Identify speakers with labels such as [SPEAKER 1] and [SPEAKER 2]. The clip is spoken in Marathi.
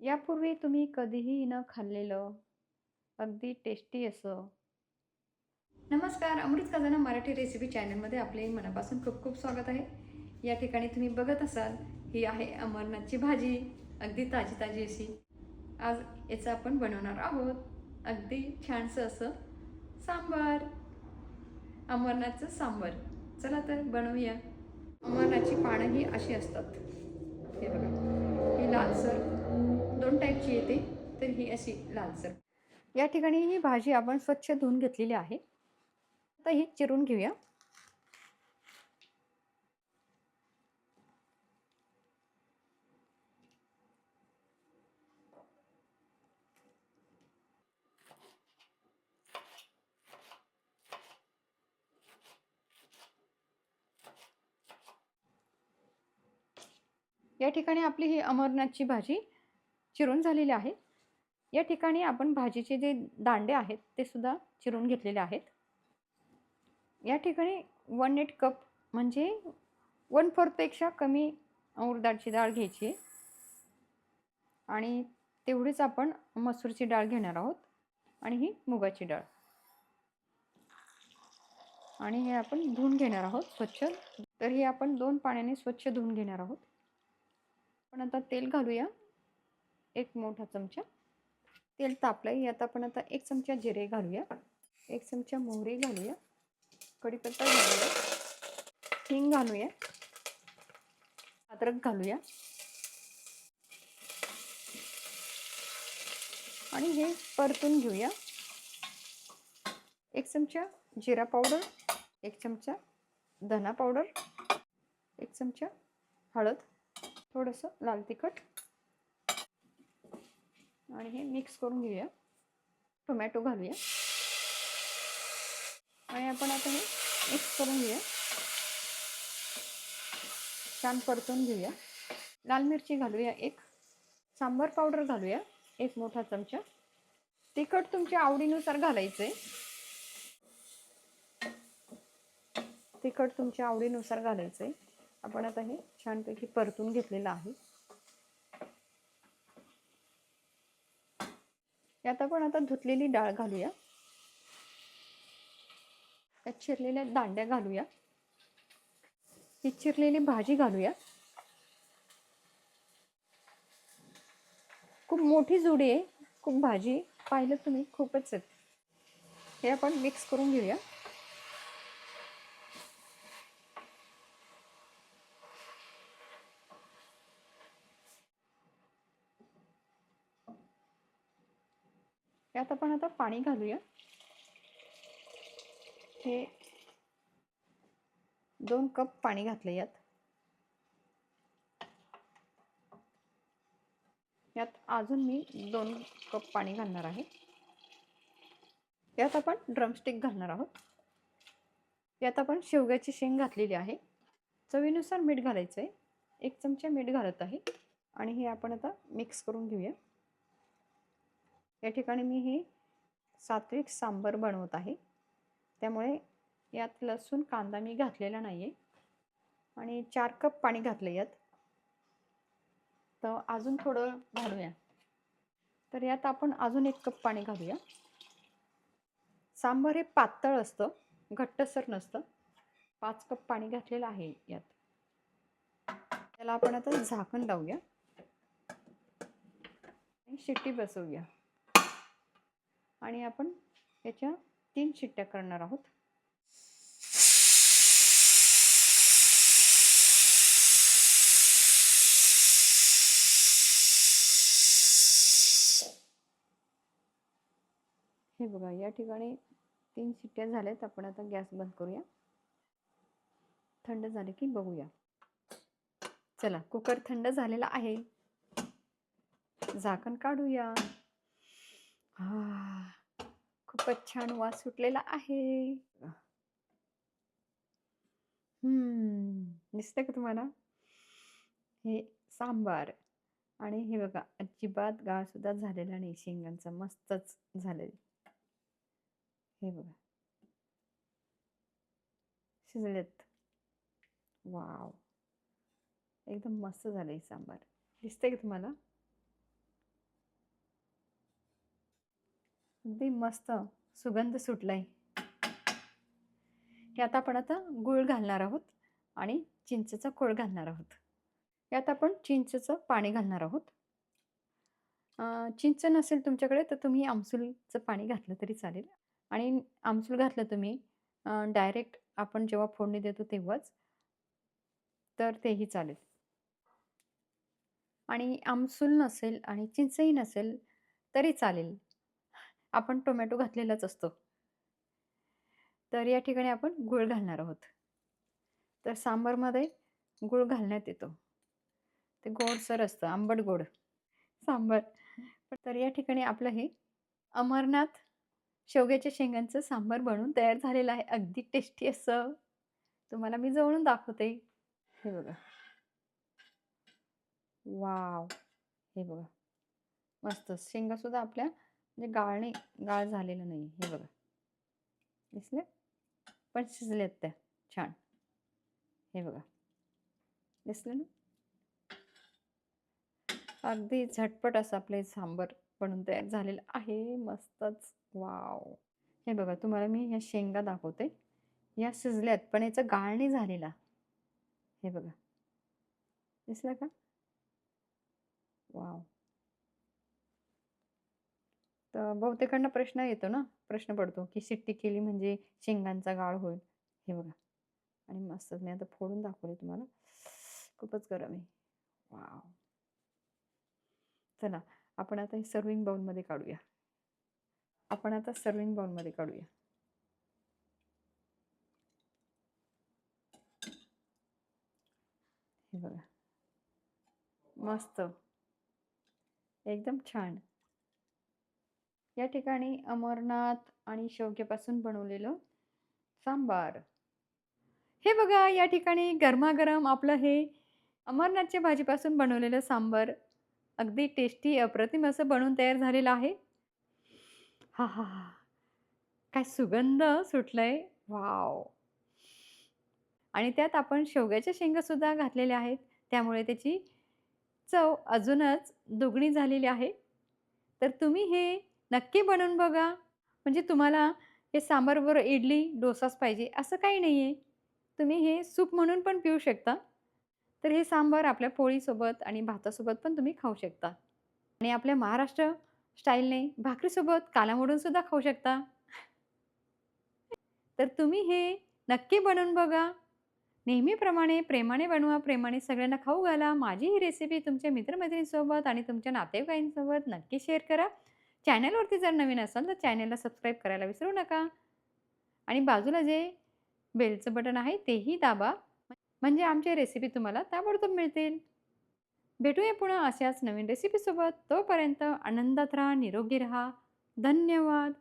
[SPEAKER 1] यापूर्वी तुम्ही कधीही न खाल्लेलं, अगदी टेस्टी असं नमस्कार, अमृत खजाना मराठी रेसिपी चॅनलमध्ये आपले मनापासून खूप खूप स्वागत आहे. या ठिकाणी तुम्ही बघत असाल, ही आहे अमरनाथची भाजी, अगदी ताजी ताजी अशी. आज याचं आपण बनवणार आहोत अगदी छानसं असं सांबार, अमरनाथचं सांबार. चला तर बनवूया. अमरनाथची पानं ही अशी असतात. हे बघा, ही लालसर 2 टाईपची येते, तर ही अशी लालसर. या ठिकाणी ही भाजी आपण स्वच्छ धुवून घेतलेली आहे. आता ही चिरून घेऊया. या ठिकाणी आपली ही अमरनाथची भाजी चिरून झालेली आहे. या ठिकाणी आपण भाजीचे जे दांडे आहेत ते सुद्धा चिरून घेतलेले आहेत. या ठिकाणी 1/8 कप म्हणजे 1/4 पेक्षा कमी उडदाची डाळ घ्यायची आणि तेवढीच आपण मसूरची डाळ घेणार आहोत आणि ही मुगाची डाळ. आणि हे आपण धुवून घेणार आहोत स्वच्छ. तर हे आपण 2 पाण्याने स्वच्छ धुवून घेणार आहोत. पण आता तेल घालूया 1 मोठा चमचा. तेल तापलंय, यात आपण आता 1 चमचा जिरे घालूया, 1 चमचा मोहरी घालूया, कढीपत्ता घालूया, हिंग घालूया, अद्रक घालूया आणि हे परतून घेऊया. 1 चमचा जिरा पावडर, 1 चमचा धना पावडर, 1 चमचा हळद, थोडंसं लाल तिखट आणि हे मिक्स करून घेऊया. टोमॅटो घालूया आणि आपण आता हे मिक्स करून घेऊया. छान परतून घेऊया. लाल मिरची घालूया 1, सांबार पावडर घालूया 1 मोठा चमचा. तिखट तुमच्या आवडीनुसार घालायचंय. तिखट तुमच्या आवडीनुसार घालायचंय. आपण आता हे छानपैकी परतून घेतलेलं आहे. यात आपण आता धुतलेली डाळ घालूया. त्यात चिरलेल्या दांड्या घालूया. ही चिरलेली भाजी घालूया. खूप मोठी जुडी आहे, खूप भाजी पाहिलं तुम्ही खूपच आहे. हे आपण मिक्स करून घेऊया. यात आपण आता पाणी घालूया. हे 2 कप पाणी घातलं यात. यात अजून मी 2 कप पाणी घालणार आहे. यात आपण ड्रमस्टिक घालणार आहोत. यात आपण शेवग्याची शेंग घातलेली आहे. चवीनुसार मीठ घालायचं आहे. 1 चमचा मीठ घालत आहे आणि हे आपण आता मिक्स करून घेऊया. या ठिकाणी मी हे सात्विक सांबार बनवत आहे, त्यामुळे यात लसूण कांदा मी घातलेला नाही आहे. आणि 4 कप पाणी घातलं यात. तर अजून थोडं घालूया. तर यात आपण अजून 1 कप पाणी घालूया. सांबार हे पातळ असतं, घट्टसर नसतं. 5 कप पाणी घातलेलं आहे यात. त्याला आपण आता झाकण लावूया आणि शिट्टी बसवूया. आणि आपण याच्या 3 शिट्ट्या करणार आहोत. हे बघा, या ठिकाणी 3 शिट्ट्या झाल्यात. आपण आता गॅस बंद करूया. थंड झाले की बघूया. चला, कुकर थंड झालेला आहे. झाकण काढूया. खूपच छान वास सुटलेला आहे. दिसतंय का तुम्हाला? हे सांबार आणि हे बघा, अजिबात गाळ सुद्धा झालेला नाही शेंगांचा. मस्तच झालंय. हे बघा, शिजलेत. वाव, एकदम मस्त झालंय सांबार. दिसतंय का तुम्हाला? अगदी मस्त सुगंध सुटलाय. यात आपण आता गूळ घालणार आहोत आणि चिंचेचा कोळ घालणार आहोत. यात आपण चिंचेचं पाणी घालणार आहोत. चिंच नसेल तुमच्याकडे तर तुम्ही आमसूलचं पाणी घातलं तरी चालेल आणि आमसूल घातलं तुम्ही डायरेक्ट आपण जेव्हा फोडणी देतो तेव्हाच, तर तेही चालेल. आणि आमसूल नसेल आणि चिंचही नसेल तरी चालेल. आपण टोमॅटो घातलेलाच असतो. तर या ठिकाणी आपण गूळ घालणार आहोत. तर सांबारमध्ये गूळ घालण्यात येतो. ते गोडसर असतं, आंबट गोड सांबार. तर या ठिकाणी आपलं हे अमरनाथ शेवग्याच्या शेंगांचं सांबार बनून तयार झालेलं आहे. अगदी टेस्टी असं. तुम्हाला मी जवळून दाखवते. हे बघा. वॉव! हे बघा. मस्त. शेंगासुद्धा आपल्या म्हणजे गाळ झालेलं नाही. हे बघा. दिसले? पण शिजल्यात त्या छान. हे बघा. दिसलं ना? अगदी झटपट असं आपलं सांबर बनून तयार झालेलं आहे. मस्तच. वॉव! हे बघा तुम्हाला मी ह्या शेंगा दाखवते. या शिजल्यात पण याचा गाळ नाही झालेला. हे बघा. दिसलं का? वॉव! तर बहुतेकांना प्रश्न येतो ना, प्रश्न पडतो, की शिट्टी केली म्हणजे शेंगांचा गाळ होईल. हे बघा आणि मस्त मी आता फोडून दाखवले तुम्हाला. खूपच गरम आहे. वॉव! चला आपण आता हे सर्व्हिंग बाउलमध्ये काढूया. हे बघा. मस्त. एकदम छान. या ठिकाणी अमरनाथ आणि शेवग्यापासून बनवलेलं सांबार. हे बघा या ठिकाणी गरमागरम आपलं हे अमरनाथच्या भाजीपासून बनवलेलं सांबार अगदी टेस्टी अप्रतिम असं बनवून तयार झालेलं आहे. हा हा हा, काय सुगंध सुटलाय. वाव! आणि त्यात आपण शेवग्याच्या शेंगा सुद्धा घातलेल्या आहेत. त्यामुळे त्याची चव अजूनच दुगणी झालेली आहे. तर तुम्ही हे नक्की बनवून बघा. म्हणजे तुम्हाला हे सांबारबरोबर इडली, डोसाच पाहिजे असं काही नाहीये. तुम्ही हे सूप म्हणून पण पिऊ शकता. तर हे सांबार आपल्या पोळीसोबत आणि भातासोबत पण तुम्ही खाऊ शकता. आणि आपल्या महाराष्ट्र स्टाईलने भाकरीसोबत कालामोडून सुद्धा खाऊ शकता. तर तुम्ही हे नक्की बनवून बघा. नेहमीप्रमाणे प्रेमाने बनवा, प्रेमाने सगळ्यांना खाऊ घाला. माझी ही रेसिपी तुमच्या मित्र-मैत्रिणींसोबत आणि तुमच्या नातेवाईकांसोबत नक्की शेअर करा. चॅनलवरती जर नवीन असाल तर चॅनलला सबस्क्राईब करायला विसरू नका. आणि बाजूला जे बेलचं बटन आहे तेही दाबा. म्हणजे आमच्या रेसिपी तुम्हाला ताबडतोब मिळतील. भेटूया पुन्हा अशाच नवीन रेसिपीसोबत. तोपर्यंत आनंदात राहा, निरोगी राहा. धन्यवाद.